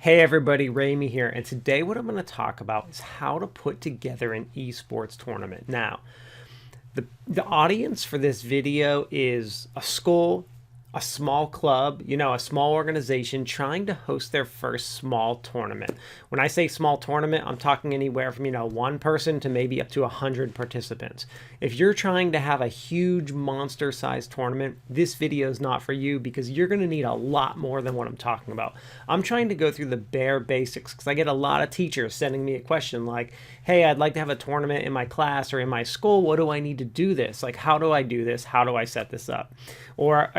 Hey everybody, Ramey here, and today what I'm going to talk about is how to put together an esports tournament. Now, the audience for this video is a school, a small club, a small organization trying to host their first small tournament. When I say small tournament, I'm talking anywhere from, one person to maybe up to 100 participants. If you're trying to have a huge monster-sized tournament, this video is not for you because you're going to need a lot more than what I'm talking about. I'm trying to go through the bare basics because I get a lot of teachers sending me a question like, hey, I'd like to have a tournament in my class or in my school. What do I need to do this? Like, how do I do this? How do I set this up? Or,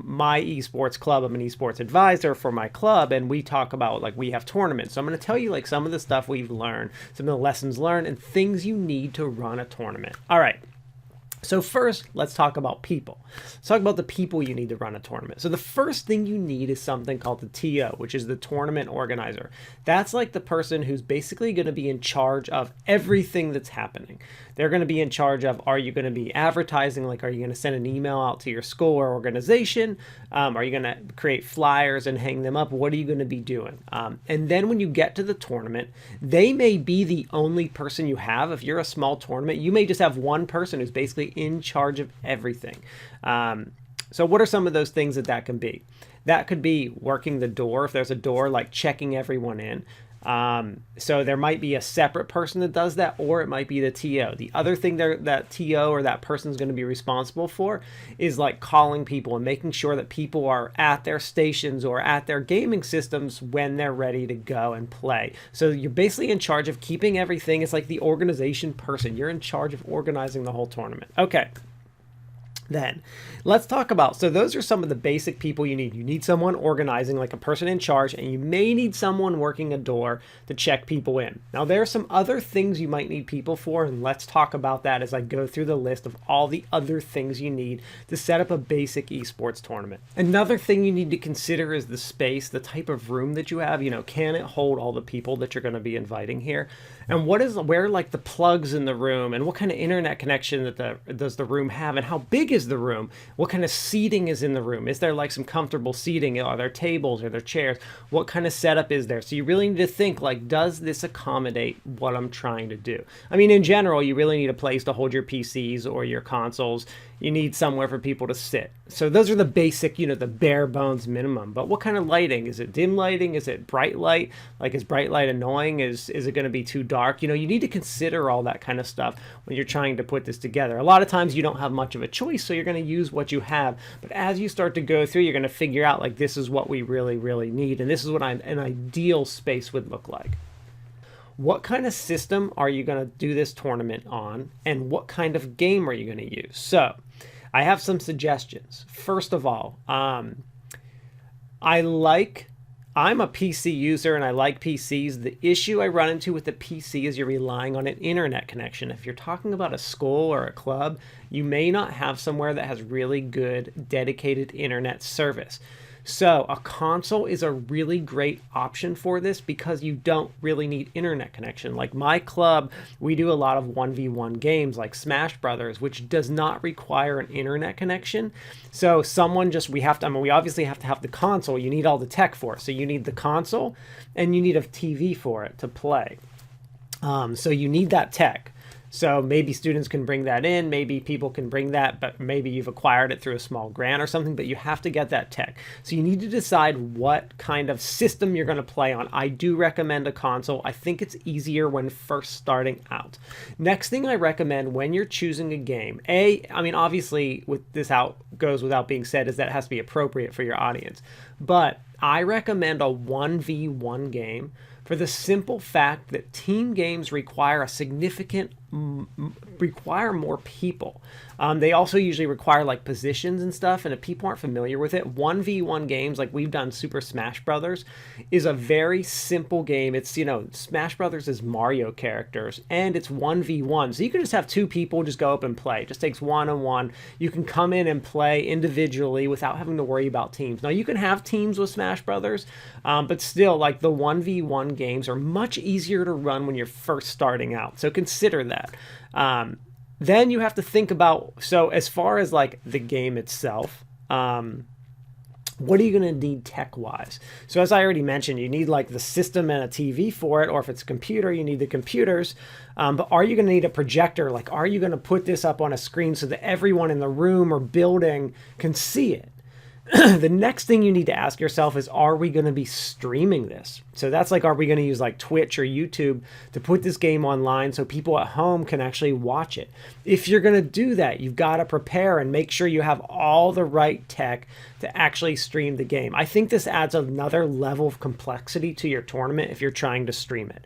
my esports club, I'm an esports advisor for my club, and we talk about, we have tournaments. So I'm going to tell you, some of the stuff we've learned, some of the lessons learned, and things you need to run a tournament. All right. So first, let's talk about people. Let's talk about the people you need to run a tournament. So the first thing you need is something called the TO, which is the tournament organizer. That's like the person who's basically going to be in charge of everything that's happening. They're going to be in charge of, are you going to be advertising? Are you going to send an email out to your school or organization? Are you going to create flyers and hang them up? What are you going to be doing? And then when you get to the tournament, they may be the only person you have. If you're a small tournament, you may just have one person who's basically in charge of everything. So what are some of those things that can be? That could be working the door. If there's a door, checking everyone in. So there might be a separate person that does that, or it might be the TO. The other thing that TO or that person is going to be responsible for is calling people and making sure that people are at their stations or at their gaming systems when they're ready to go and play. So you're basically in charge of keeping everything. It's like the organization person. You're in charge of organizing the whole tournament. Okay. Then let's talk about, so those are some of the basic people you need. You need someone organizing, like a person in charge, and you may need someone working a door to check people in. Now there are some other things you might need people for, and let's talk about that as I go through the list of all the other things you need to set up a basic esports tournament. Another thing you need to consider is the space, the type of room that you have. Can it hold all the people that you're going to be inviting here? And where the plugs in the room, and what kind of internet connection does the room have, and how big is the room? What kind of seating is in the room? Is there some comfortable seating? Are there tables? Are there chairs? What kind of setup is there? So you really need to think does this accommodate what I'm trying to do? I mean, in general, you really need a place to hold your PCs or your consoles. You need somewhere for people to sit. So those are the basic, the bare bones minimum. But what kind of lighting? Is it dim lighting? Is it bright light? Is bright light annoying? Is it going to be too dark? You need to consider all that kind of stuff when you're trying to put this together. A lot of times you don't have much of a choice, so you're going to use what you have. But as you start to go through, you're going to figure out this is what we really, really need. And this is what an ideal space would look like. What kind of system are you going to do this tournament on, and what kind of game are you going to use? So I have some suggestions. First of all, I'm a PC user and I like PCs. The issue I run into with the PC is you're relying on an internet connection. If you're talking about a school or a club, you may not have somewhere that has really good dedicated internet service. So a console is a really great option for this because you don't really need internet connection. Like my club, we do a lot of 1v1 games like Smash Brothers, which does not require an internet connection. So we obviously have to have the console. You need all the tech for it. So you need the console and you need a TV for it to play. So you need that tech. So maybe students can bring that in, maybe people can bring that, but maybe you've acquired it through a small grant or something, but you have to get that tech. So you need to decide what kind of system you're going to play on. I do recommend a console. I think it's easier when first starting out. Next thing I recommend when you're choosing a game, obviously with this out goes without being said, is that it has to be appropriate for your audience. But I recommend a 1v1 game for the simple fact that team games require require more people. They also usually require positions and stuff, and if people aren't familiar with it, 1v1 games like we've done Super Smash Brothers is a very simple game. It's, Smash Brothers is Mario characters, and it's 1v1. So you can just have two people just go up and play. It just takes one-on-one. You can come in and play individually without having to worry about teams. Now, you can have teams with Smash Brothers, but still, the 1v1 games are much easier to run when you're first starting out. So consider that. Then you have to think about, so as far as the game itself, What are you going to need tech-wise? So as I already mentioned, you need like the system and a TV for it, or if it's a computer, you need the computers. But are you going to need a projector? Like, are you going to put this up on a screen so that everyone in the room or building can see it? The next thing you need to ask yourself is, are we going to be streaming this? So that's like, are we going to use like Twitch or YouTube to put this game online so people at home can actually watch it? If you're going to do that, you've got to prepare and make sure you have all the right tech to actually stream the game. I think this adds another level of complexity to your tournament if you're trying to stream it.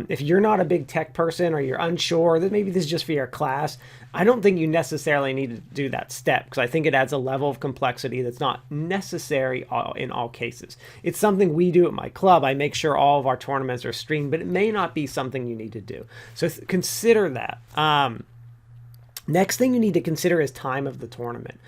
If you're not a big tech person or you're unsure that maybe this is just for your class, I don't think you necessarily need to do that step, because I think it adds a level of complexity that's not necessary in all cases. It's something we do at my club. I make sure all of our tournaments are streamed, but it may not be something you need to do. So consider that. Next thing you need to consider is time of the tournament.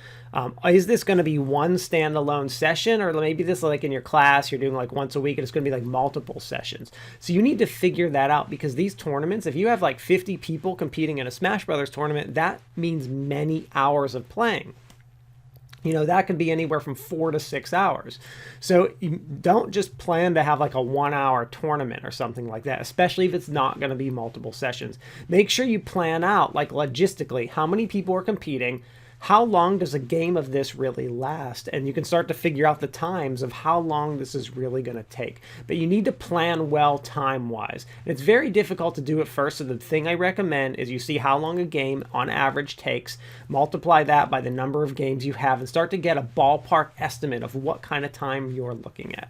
Is this going to be one standalone session, or maybe this, like in your class, you're doing like once a week and it's going to be like multiple sessions? So you need to figure that out, because these tournaments, if you have like 50 people competing in a Smash Brothers tournament, that means many hours of playing. You know, that could be anywhere from 4 to 6 hours. So you don't just plan to have like a 1-hour tournament or something like that, especially if it's not going to be multiple sessions. Make sure you plan out, like logistically, how many people are competing, how long does a game of this really last? And you can start to figure out the times of how long this is really going to take. But you need to plan well time-wise. And it's very difficult to do at first, so the thing I recommend is you see how long a game on average takes, multiply that by the number of games you have, and start to get a ballpark estimate of what kind of time you're looking at.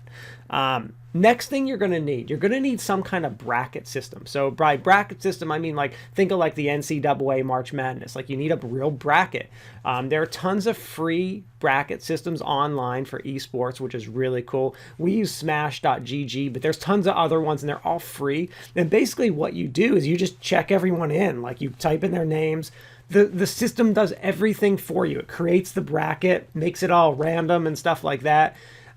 Next thing you're going to need some kind of bracket system. So by bracket system, I mean, like, think of like the NCAA March Madness. Like, you need a real bracket. There are tons of free bracket systems online for esports, which is really cool. We use smash.gg, but there's tons of other ones and they're all free. And basically what you do is you just check everyone in. Like, you type in their names. The system does everything for you. It creates the bracket, makes it all random and stuff like that.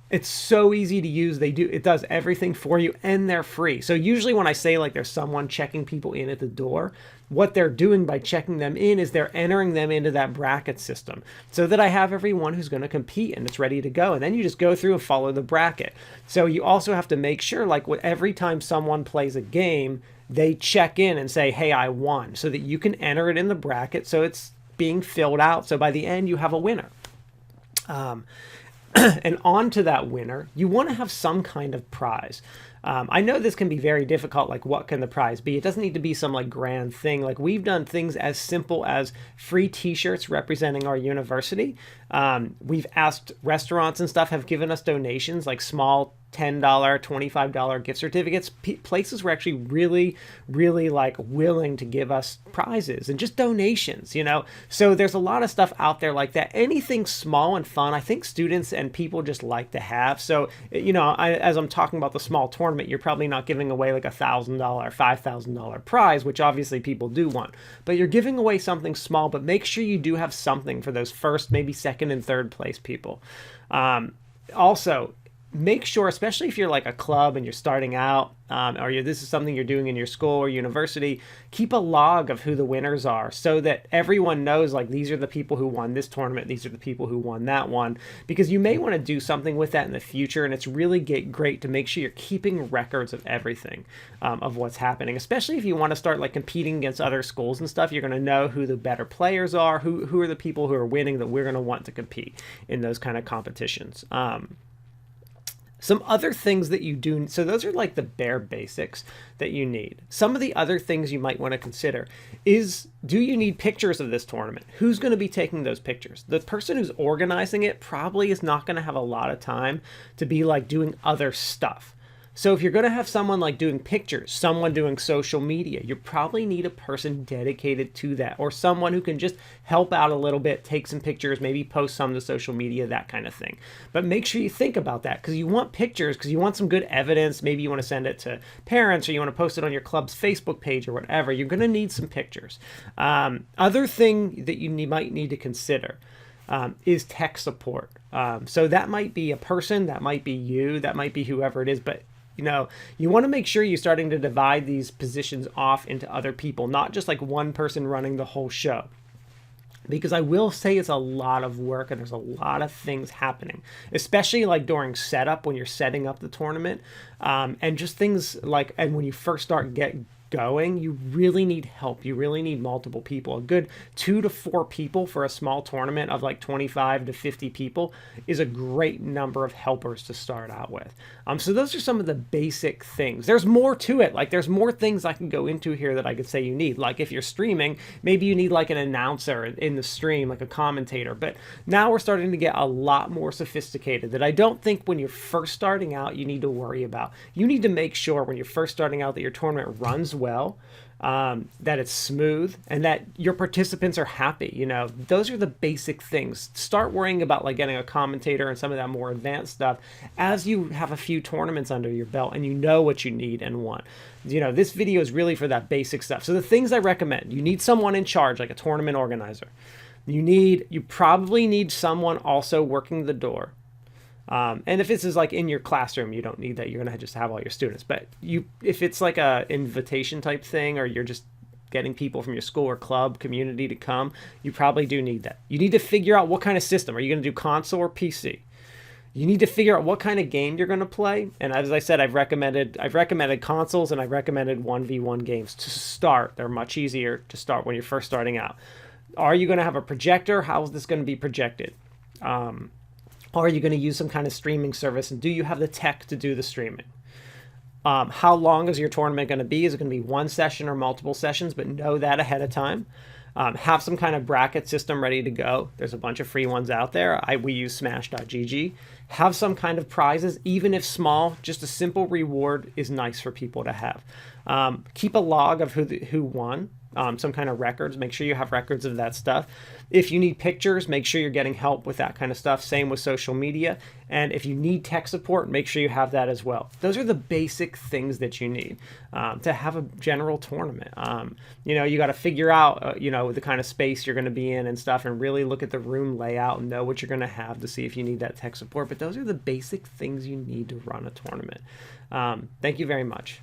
It's so easy to use. It does everything for you, and they're free. So usually when I say like there's someone checking people in at the door, what they're doing by checking them in is they're entering them into that bracket system, so that I have everyone who's going to compete and it's ready to go. And then you just go through and follow the bracket. So you also have to make sure, like, every time someone plays a game, they check in and say, hey, I won, so that you can enter it in the bracket so it's being filled out. So by the end, you have a winner. And on to that winner, you want to have some kind of prize. I know this can be very difficult, like what can the prize be? It doesn't need to be some like grand thing. Like, we've done things as simple as free t-shirts representing our university. We've asked restaurants and stuff have given us donations, like small $10, $25 gift certificates. Places were actually really, really like willing to give us prizes and just donations, you know? So there's a lot of stuff out there like that. Anything small and fun, I think students and people just like to have. So, you know, as I'm talking about the small tournament, you're probably not giving away like $1,000, $5,000 prize, which obviously people do want, but you're giving away something small. But make sure you do have something for those first, maybe second and third place people. Also, make sure, especially if you're like a club and you're starting out, or this is something you're doing in your school or university, keep a log of who the winners are, so that everyone knows, like, these are the people who won this tournament, these are the people who won that one, because you may want to do something with that in the future. And it's really great to make sure you're keeping records of everything, of what's happening, especially if you want to start like competing against other schools and stuff. You're going to know who the better players are, who are the people who are winning that we're going to want to compete in those kind of competitions. Some other things that you do, so those are like the bare basics that you need. Some of the other things you might want to consider is, do you need pictures of this tournament? Who's going to be taking those pictures? The person who's organizing it probably is not going to have a lot of time to be like doing other stuff. So if you're going to have someone like doing pictures, someone doing social media, you probably need a person dedicated to that, or someone who can just help out a little bit, take some pictures, maybe post some to social media, that kind of thing. But make sure you think about that, because you want pictures, because you want some good evidence. Maybe you want to send it to parents, or you want to post it on your club's Facebook page or whatever. You're going to need some pictures. Other thing that you might need to consider is tech support. So that might be a person, that might be you, that might be whoever it is, but you know, you want to make sure you're starting to divide these positions off into other people, not just like one person running the whole show. because I will say it's a lot of work and there's a lot of things happening, especially like during setup when you're setting up the tournament, and just things like, and when you first start get going, you really need help. You really need multiple people. A good 2 to 4 people for a small tournament of like 25 to 50 people is a great number of helpers to start out with. So those are some of the basic things. There's more to it. Like there's more things I can go into here that I could say you need. Like if you're streaming, maybe you need like an announcer in the stream, like a commentator. But now we're starting to get a lot more sophisticated that I don't think when you're first starting out you need to worry about. You need to make sure when you're first starting out that your tournament runs well, that it's smooth, and that your participants are happy. You know, those are the basic things. Start worrying about like getting a commentator and some of that more advanced stuff as you have a few tournaments under your belt and you know what you need and want. You know, this video is really for that basic stuff. So the things I recommend: you need someone in charge, like a tournament organizer. You probably need someone also working the door. And if this is like in your classroom, you don't need that. You're gonna just have all your students. But if it's like a invitation type thing, or you're just getting people from your school or club community to come, you probably do need that. You need to figure out what kind of system. Are you gonna do console or PC? You need to figure out what kind of game you're gonna play. And as I said, I've recommended consoles, and I've recommended 1v1 games to start. They're much easier to start when you're first starting out. Are you gonna have a projector? How is this gonna be projected? Are you going to use some kind of streaming service, and do you have the tech to do the streaming? How long is your tournament going to be? Is it going to be one session or multiple sessions? But know that ahead of time. Have some kind of bracket system ready to go. There's a bunch of free ones out there. We use smash.gg. Have some kind of prizes, even if small. Just a simple reward is nice for people to have. Keep a log of who won. Some kind of records. Make sure you have records of that stuff. If you need pictures, make sure you're getting help with that kind of stuff. Same with social media. And if you need tech support, make sure you have that as well. Those are the basic things that you need to have a general tournament. You got to figure out, the kind of space you're going to be in and stuff, and really look at the room layout and know what you're going to have to see if you need that tech support. But those are the basic things you need to run a tournament. Thank you very much.